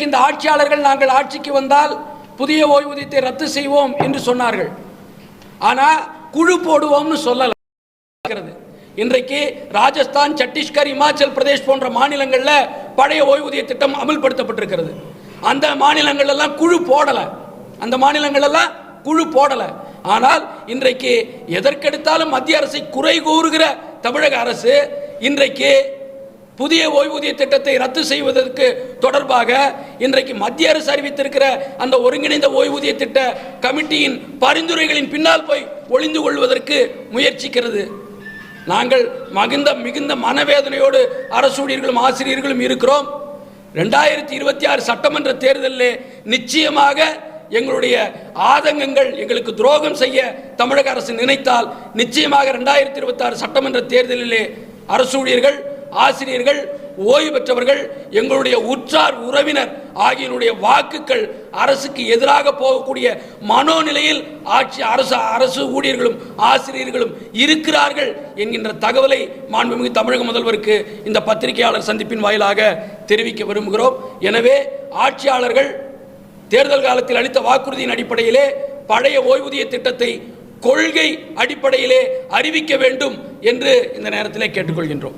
இந்த ஆட்சியாளர்கள் நாங்கள் ஆட்சிக்கு வந்தால் புதிய ஓய்வூதியத்தை ரத்து செய்வோம் என்று சொன்னார்கள். ஆனால் குழு போடுவோம்னு சொல்லல. இன்றைக்கு ராஜஸ்தான், சத்தீஸ்கர், இமாச்சல் பிரதேஷ் போன்ற மாநிலங்களில் பழைய ஓய்வூதிய திட்டம் அமல்படுத்தப்பட்டிருக்கிறது. அந்த மாநிலங்கள் எல்லாம் குழு போடல. ஆனால் இன்றைக்கு எதற்கெடுத்தாலும் மத்திய அரசை குறை கூறுகிற தமிழக அரசு இன்றைக்கு புதிய ஓய்வூதிய திட்டத்தை ரத்து செய்வதற்கு தொடர்பாக இன்றைக்கு மத்திய அரசு அறிவித்திருக்கிற அந்த ஒருங்கிணைந்த ஓய்வூதிய திட்ட கமிட்டியின் பரிந்துரைகளின் பின்னால் போய் ஒளிந்து கொள்வதற்கு முயற்சிக்கிறது. நாங்கள் மிகுந்த மனவேதனையோடு அரசு ஊழியர்களும் ஆசிரியர்களும் இருக்கிறோம். 2026 சட்டமன்ற தேர்தலில் நிச்சயமாக எங்களுடைய ஆதங்கங்கள் எங்களுக்கு துரோகம் செய்ய தமிழக அரசு நினைத்தால் நிச்சயமாக 2026 சட்டமன்ற தேர்தலிலே அரசு ஊழியர்கள், ஆசிரியர்கள், ஓய்வு பெற்றவர்கள், எங்களுடைய உற்றார் உறவினர் ஆகியோருடைய வாக்குகள் அரசுக்கு எதிராக போகக்கூடிய மனோநிலையில் அரசு ஊழியர்களும் ஆசிரியர்களும் இருக்கிறார்கள் என்கின்ற தகவலை மாண்புமிகு தமிழக முதல்வருக்கு இந்த பத்திரிகையாளர் சந்திப்பின் வாயிலாக தெரிவிக்க விரும்புகிறோம். எனவே ஆட்சியாளர்கள் தேர்தல் காலத்தில் அளித்த வாக்குறுதியின் அடிப்படையிலே பழைய ஓய்வூதிய திட்டத்தை கொள்கை அடிப்படையிலே அறிவிக்க வேண்டும் என்று இந்த நேரத்திலே கேட்டுக்கொள்கின்றோம்.